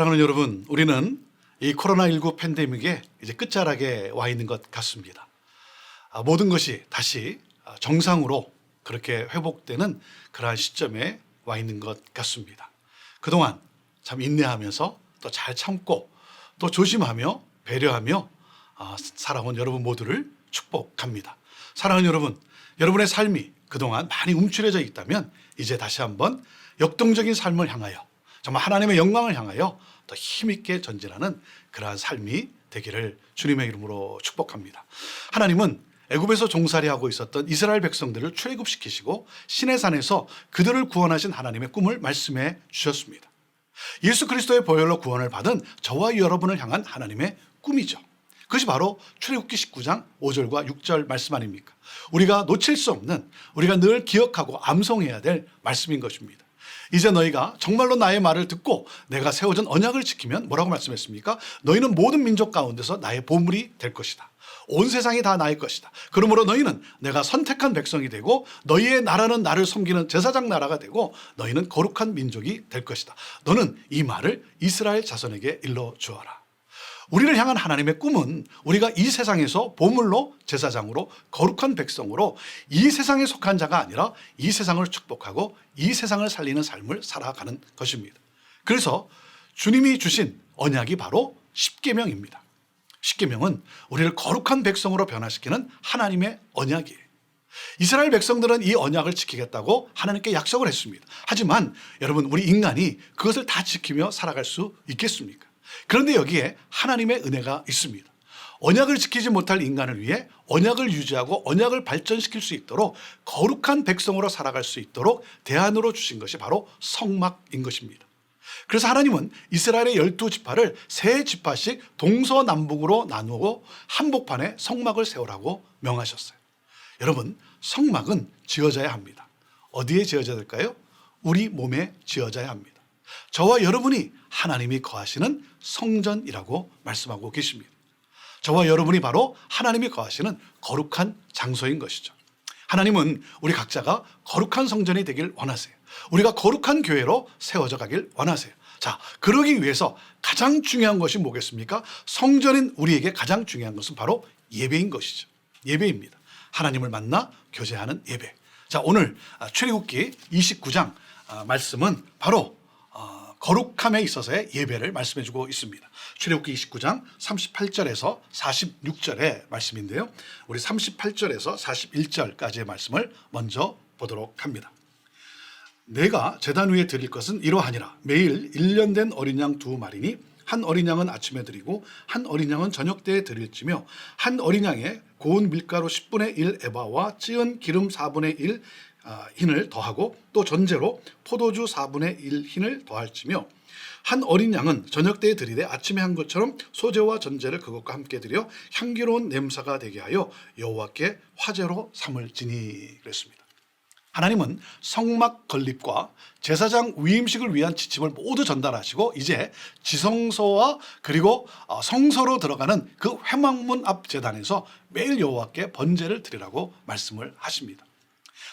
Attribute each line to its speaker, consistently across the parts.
Speaker 1: 사랑하는 여러분, 우리는 이 코로나19 팬데믹의 이제 끝자락에 와 있는 것 같습니다. 모든 것이 다시 정상으로 그렇게 회복되는 그러한 시점에 와 있는 것 같습니다. 그동안 참 인내하면서 또 잘 참고 또 조심하며 배려하며 살아온 여러분 모두를 축복합니다. 사랑하는 여러분, 여러분의 삶이 그동안 많이 움츠려져 있다면 이제 다시 한번 역동적인 삶을 향하여 정말 하나님의 영광을 향하여 더 힘있게 전진하는 그러한 삶이 되기를 주님의 이름으로 축복합니다. 하나님은 애굽에서 종살이하고 있었던 이스라엘 백성들을 출애굽시키시고 시내산에서 그들을 구원하신 하나님의 꿈을 말씀해 주셨습니다. 예수 그리스도의 보혈로 구원을 받은 저와 여러분을 향한 하나님의 꿈이죠. 그것이 바로 출애굽기 19장 5절과 6절 말씀 아닙니까? 우리가 놓칠 수 없는, 우리가 늘 기억하고 암송해야 될 말씀인 것입니다. 이제 너희가 정말로 나의 말을 듣고 내가 세워준 언약을 지키면 뭐라고 말씀했습니까? 너희는 모든 민족 가운데서 나의 보물이 될 것이다. 온 세상이 다 나의 것이다. 그러므로 너희는 내가 선택한 백성이 되고 너희의 나라는 나를 섬기는 제사장 나라가 되고 너희는 거룩한 민족이 될 것이다. 너는 이 말을 이스라엘 자손에게 일러 주어라. 우리를 향한 하나님의 꿈은 우리가 이 세상에서 보물로 제사장으로 거룩한 백성으로 이 세상에 속한 자가 아니라 이 세상을 축복하고 이 세상을 살리는 삶을 살아가는 것입니다. 그래서 주님이 주신 언약이 바로 십계명입니다. 십계명은 우리를 거룩한 백성으로 변화시키는 하나님의 언약이에요. 이스라엘 백성들은 이 언약을 지키겠다고 하나님께 약속을 했습니다. 하지만 여러분, 우리 인간이 그것을 다 지키며 살아갈 수 있겠습니까? 그런데 여기에 하나님의 은혜가 있습니다. 언약을 지키지 못할 인간을 위해 언약을 유지하고 언약을 발전시킬 수 있도록 거룩한 백성으로 살아갈 수 있도록 대안으로 주신 것이 바로 성막인 것입니다. 그래서 하나님은 이스라엘의 12지파를 3지파씩 동서남북으로 나누고 한복판에 성막을 세우라고 명하셨어요. 여러분, 성막은 지어져야 합니다. 어디에 지어져야 될까요? 우리 몸에 지어져야 합니다. 저와 여러분이 하나님이 거하시는 성전이라고 말씀하고 계십니다. 저와 여러분이 바로 하나님이 거하시는 거룩한 장소인 것이죠. 하나님은 우리 각자가 거룩한 성전이 되길 원하세요. 우리가 거룩한 교회로 세워져 가길 원하세요. 자, 그러기 위해서 가장 중요한 것이 뭐겠습니까? 성전인 우리에게 가장 중요한 것은 바로 예배인 것이죠. 예배입니다. 하나님을 만나 교제하는 예배. 자, 오늘 출애굽기 29장 말씀은 바로 거룩함에 있어서의 예배를 말씀해 주고 있습니다. 출애굽기 29장 38절에서 46절의 말씀인데요. 우리 38절에서 41절까지의 말씀을 먼저 보도록 합니다. 내가 제단 위에 드릴 것은 이러하니라. 매일 1년 된 어린 양 2마리니 한 어린 양은 아침에 드리고 한 어린 양은 저녁 때에 드릴지며 한 어린 양에 고운 밀가루 10분의 1 에바와 찌은 기름 4분의 1 흰을 더하고 또 전제로 포도주 4분의 1 흰을 더할지며 한 어린 양은 저녁 때에 드리되 아침에 한 것처럼 소제와 전제를 그것과 함께 드려 향기로운 냄새가 되게 하여 여호와께 화제로 삼을지니 그랬습니다. 하나님은 성막 건립과 제사장 위임식을 위한 지침을 모두 전달하시고 이제 지성소와 그리고 성소로 들어가는 그 회막문 앞 제단에서 매일 여호와께 번제를 드리라고 말씀을 하십니다.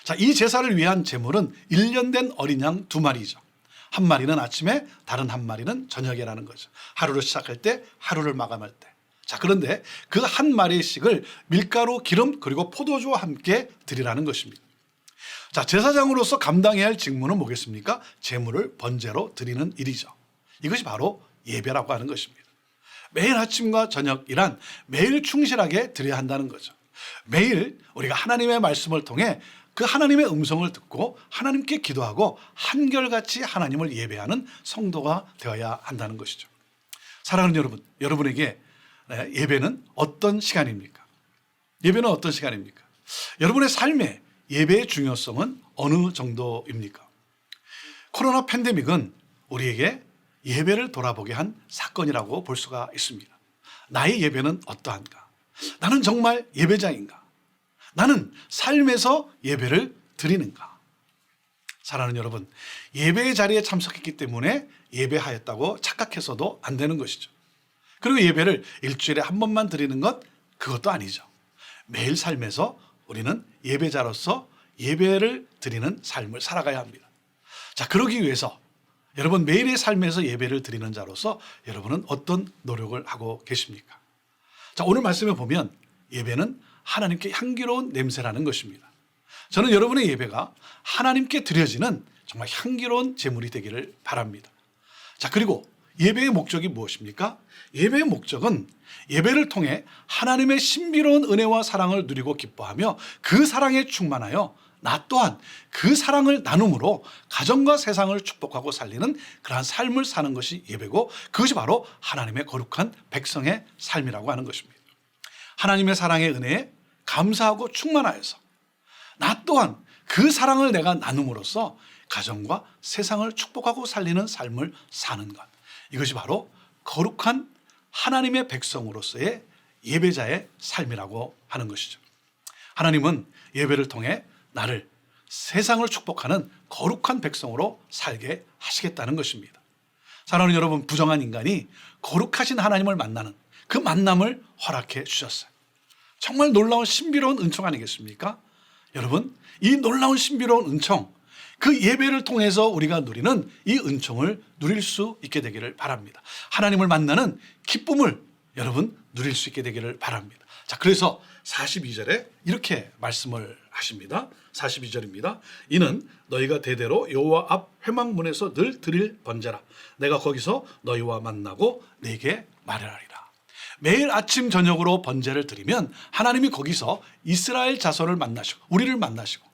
Speaker 1: 자, 이 제사를 위한 제물은 1년 된 어린 양 2마리죠. 한 마리는 아침에, 다른 한 마리는 저녁에라는 거죠. 하루를 시작할 때, 하루를 마감할 때. 자, 그런데 그 한 마리씩을 밀가루, 기름, 그리고 포도주와 함께 드리라는 것입니다. 자, 제사장으로서 감당해야 할 직무는 뭐겠습니까? 제물을 번제로 드리는 일이죠. 이것이 바로 예배라고 하는 것입니다. 매일 아침과 저녁이란 매일 충실하게 드려야 한다는 거죠. 매일 우리가 하나님의 말씀을 통해 그 하나님의 음성을 듣고 하나님께 기도하고 한결같이 하나님을 예배하는 성도가 되어야 한다는 것이죠. 사랑하는 여러분, 여러분에게 예배는 어떤 시간입니까? 예배는 어떤 시간입니까? 여러분의 삶에 예배의 중요성은 어느 정도입니까? 코로나 팬데믹은 우리에게 예배를 돌아보게 한 사건이라고 볼 수가 있습니다. 나의 예배는 어떠한가? 나는 정말 예배자인가? 나는 삶에서 예배를 드리는가? 사랑하는 여러분, 예배의 자리에 참석했기 때문에 예배하였다고 착각해서도 안 되는 것이죠. 그리고 예배를 일주일에 한 번만 드리는 것, 그것도 아니죠. 매일 삶에서 우리는 예배자로서 예배를 드리는 삶을 살아가야 합니다. 자, 그러기 위해서 여러분 매일의 삶에서 예배를 드리는 자로서 여러분은 어떤 노력을 하고 계십니까? 자, 오늘 말씀에 보면 예배는 하나님께 향기로운 냄새라는 것입니다. 저는 여러분의 예배가 하나님께 드려지는 정말 향기로운 제물이 되기를 바랍니다. 자, 그리고 예배의 목적이 무엇입니까? 예배의 목적은 예배를 통해 하나님의 신비로운 은혜와 사랑을 누리고 기뻐하며 그 사랑에 충만하여 나 또한 그 사랑을 나눔으로 가정과 세상을 축복하고 살리는 그러한 삶을 사는 것이 예배고, 그것이 바로 하나님의 거룩한 백성의 삶이라고 하는 것입니다. 하나님의 사랑의 은혜에 감사하고 충만하여서 나 또한 그 사랑을 내가 나눔으로써 가정과 세상을 축복하고 살리는 삶을 사는 것, 이것이 바로 거룩한 하나님의 백성으로서의 예배자의 삶이라고 하는 것이죠. 하나님은 예배를 통해 나를 세상을 축복하는 거룩한 백성으로 살게 하시겠다는 것입니다. 사랑하는 여러분, 부정한 인간이 거룩하신 하나님을 만나는 그 만남을 허락해 주셨어요. 정말 놀라운 신비로운 은총 아니겠습니까? 여러분, 이 놀라운 신비로운 은총, 그 예배를 통해서 우리가 누리는 이 은총을 누릴 수 있게 되기를 바랍니다. 하나님을 만나는 기쁨을 여러분 누릴 수 있게 되기를 바랍니다. 자, 그래서 42절에 이렇게 말씀을 하십니다. 42절입니다. 이는 너희가 대대로 여호와 앞 회막문에서 늘 드릴 번제라. 내가 거기서 너희와 만나고 네게 말하리라. 매일 아침 저녁으로 번제를 드리면 하나님이 거기서 이스라엘 자손을 만나시고 우리를 만나시고,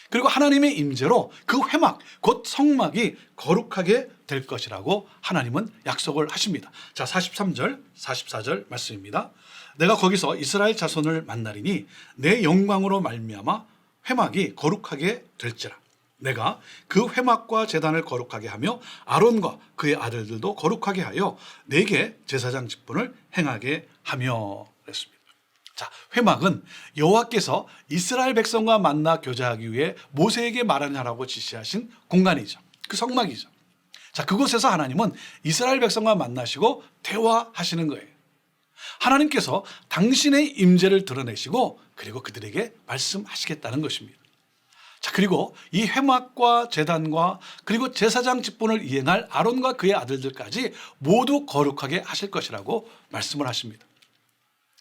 Speaker 1: 그리고 하나님의 임재로 그 회막 곧 성막이 거룩하게 될 것이라고 하나님은 약속을 하십니다. 자, 43절 44절 말씀입니다. 내가 거기서 이스라엘 자손을 만나리니 내 영광으로 말미암아 회막이 거룩하게 될지라. 내가 그 회막과 제단을 거룩하게 하며 아론과 그의 아들들도 거룩하게 하여 내게 제사장 직분을 행하게 하며 그랬습니다. 자, 회막은 여호와께서 이스라엘 백성과 만나 교제하기 위해 모세에게 말하라고 지시하신 공간이죠. 그 성막이죠. 자, 그곳에서 하나님은 이스라엘 백성과 만나시고 대화하시는 거예요. 하나님께서 당신의 임재를 드러내시고 그리고 그들에게 말씀하시겠다는 것입니다. 자, 그리고 이 회막과 제단과 그리고 제사장 직분을 이행할 아론과 그의 아들들까지 모두 거룩하게 하실 것이라고 말씀을 하십니다.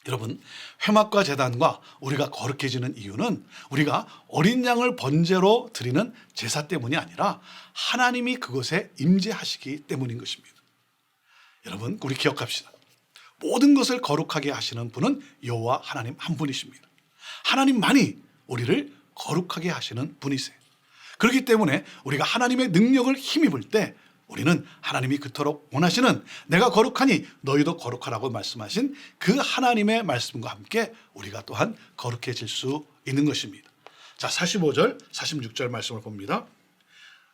Speaker 1: 여러분, 회막과 제단과 우리가 거룩해지는 이유는 우리가 어린 양을 번제로 드리는 제사 때문이 아니라 하나님이 그곳에 임재하시기 때문인 것입니다. 여러분, 우리 기억합시다. 모든 것을 거룩하게 하시는 분은 여호와 하나님 한 분이십니다. 하나님만이 우리를 거룩하게 하시는 분이세요. 그렇기 때문에 우리가 하나님의 능력을 힘입을 때 우리는 하나님이 그토록 원하시는 내가 거룩하니 너희도 거룩하라고 말씀하신 그 하나님의 말씀과 함께 우리가 또한 거룩해질 수 있는 것입니다. 자, 45절 46절 말씀을 봅니다.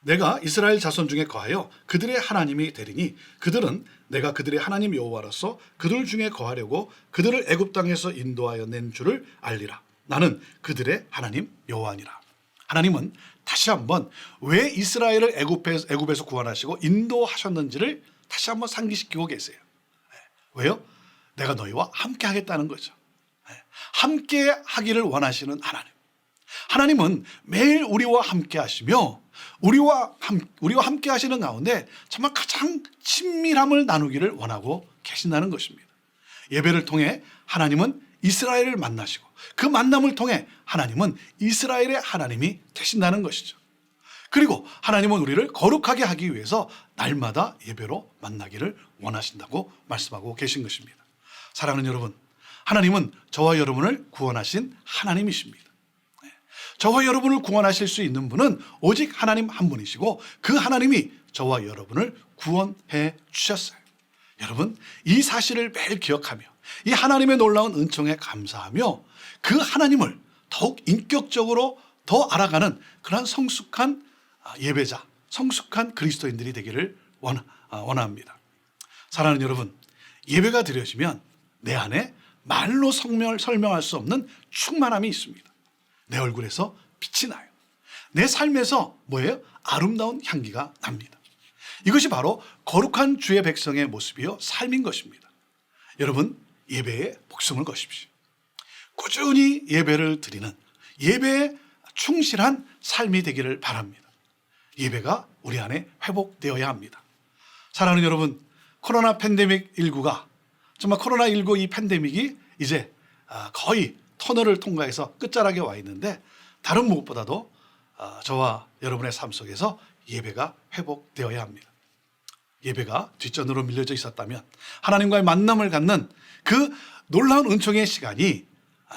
Speaker 1: 내가 이스라엘 자손 중에 거하여 그들의 하나님이 되리니 그들은 내가 그들의 하나님 여호와로서 그들 중에 거하려고 그들을 애굽 땅에서 인도하여 낸 줄을 알리라. 나는 그들의 하나님 여호와니라. 하나님은 다시 한번 왜 이스라엘을 애굽에서 구원하시고 인도하셨는지를 다시 한번 상기시키고 계세요. 왜요? 내가 너희와 함께 하겠다는 거죠. 함께 하기를 원하시는 하나님. 하나님은 매일 우리와 함께 하시며 우리와 함께 하시는 가운데 정말 가장 친밀함을 나누기를 원하고 계신다는 것입니다. 예배를 통해 하나님은 이스라엘을 만나시고 그 만남을 통해 하나님은 이스라엘의 하나님이 되신다는 것이죠. 그리고 하나님은 우리를 거룩하게 하기 위해서 날마다 예배로 만나기를 원하신다고 말씀하고 계신 것입니다. 사랑하는 여러분, 하나님은 저와 여러분을 구원하신 하나님이십니다. 저와 여러분을 구원하실 수 있는 분은 오직 하나님 한 분이시고 그 하나님이 저와 여러분을 구원해 주셨어요. 여러분, 이 사실을 매일 기억하며 이 하나님의 놀라운 은총에 감사하며 그 하나님을 더욱 인격적으로 더 알아가는 그러한 성숙한 예배자, 성숙한 그리스도인들이 되기를 원합니다. 사랑하는 여러분, 예배가 드려지면 내 안에 말로 설명할 수 없는 충만함이 있습니다. 내 얼굴에서 빛이 나요. 내 삶에서 뭐예요? 아름다운 향기가 납니다. 이것이 바로 거룩한 주의 백성의 모습이요 삶인 것입니다. 여러분, 예배에 목숨을 거십시오. 꾸준히 예배를 드리는 예배에 충실한 삶이 되기를 바랍니다. 예배가 우리 안에 회복되어야 합니다. 사랑하는 여러분, 코로나 팬데믹 19가 정말 코로나19 이 팬데믹이 이제 거의 터널을 통과해서 끝자락에 와 있는데 다른 무엇보다도 저와 여러분의 삶 속에서 예배가 회복되어야 합니다. 예배가 뒷전으로 밀려져 있었다면 하나님과의 만남을 갖는 그 놀라운 은총의 시간이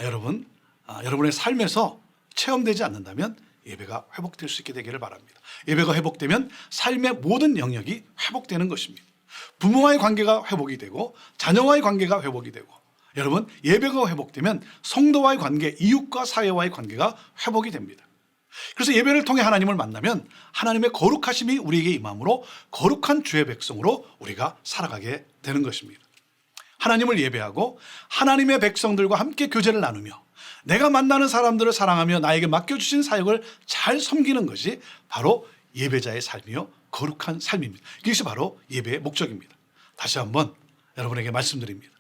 Speaker 1: 여러분의 삶에서 체험되지 않는다면 예배가 회복될 수 있게 되기를 바랍니다. 예배가 회복되면 삶의 모든 영역이 회복되는 것입니다. 부모와의 관계가 회복이 되고 자녀와의 관계가 회복이 되고 여러분 예배가 회복되면 성도와의 관계, 이웃과 사회와의 관계가 회복이 됩니다. 그래서 예배를 통해 하나님을 만나면 하나님의 거룩하심이 우리에게 임함으로 거룩한 주의 백성으로 우리가 살아가게 되는 것입니다. 하나님을 예배하고 하나님의 백성들과 함께 교제를 나누며 내가 만나는 사람들을 사랑하며 나에게 맡겨주신 사역을 잘 섬기는 것이 바로 예배자의 삶이요 거룩한 삶입니다. 이것이 바로 예배의 목적입니다. 다시 한번 여러분에게 말씀드립니다.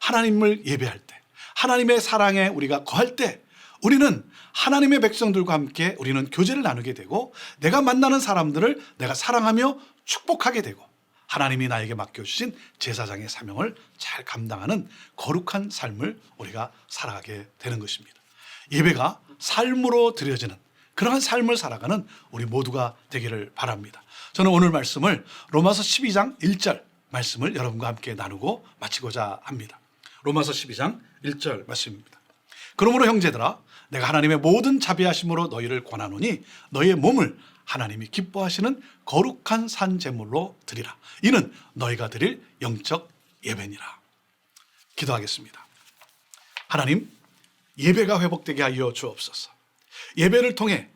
Speaker 1: 하나님을 예배할 때, 하나님의 사랑에 우리가 거할 때 우리는 하나님의 백성들과 함께 우리는 교제를 나누게 되고 내가 만나는 사람들을 내가 사랑하며 축복하게 되고 하나님이 나에게 맡겨주신 제사장의 사명을 잘 감당하는 거룩한 삶을 우리가 살아가게 되는 것입니다. 예배가 삶으로 드려지는 그러한 삶을 살아가는 우리 모두가 되기를 바랍니다. 저는 오늘 말씀을 로마서 12장 1절 말씀을 여러분과 함께 나누고 마치고자 합니다. 로마서 12장 1절 말씀입니다. 그러므로 형제들아 내가 하나님의 모든 자비하심으로 너희를 권하노니 너희의 몸을 하나님이 기뻐하시는 거룩한 산 제물로 드리라. 이는 너희가 드릴 영적 예배니라. 기도하겠습니다. 하나님, 예배가 회복되게 하여 주옵소서. 예배를 통해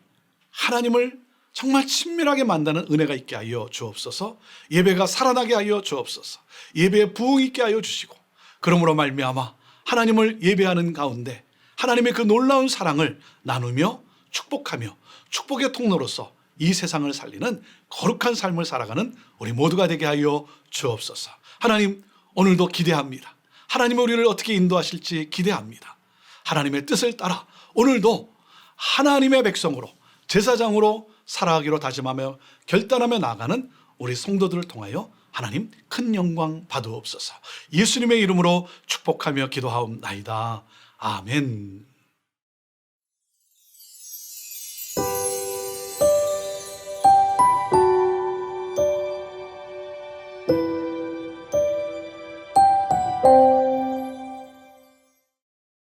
Speaker 1: 하나님을 정말 친밀하게 만나는 은혜가 있게 하여 주옵소서. 예배가 살아나게 하여 주옵소서. 예배에 부흥 있게 하여 주시고 그러므로 말미암아 하나님을 예배하는 가운데 하나님의 그 놀라운 사랑을 나누며 축복하며 축복의 통로로서 이 세상을 살리는 거룩한 삶을 살아가는 우리 모두가 되게 하여 주옵소서. 하나님, 오늘도 기대합니다. 하나님이 우리를 어떻게 인도하실지 기대합니다. 하나님의 뜻을 따라 오늘도 하나님의 백성으로 제사장으로 살아가기로 다짐하며 결단하며 나아가는 우리 성도들을 통하여 하나님 큰 영광 받으옵소서. 예수님의 이름으로 축복하며 기도하옵나이다. 아멘.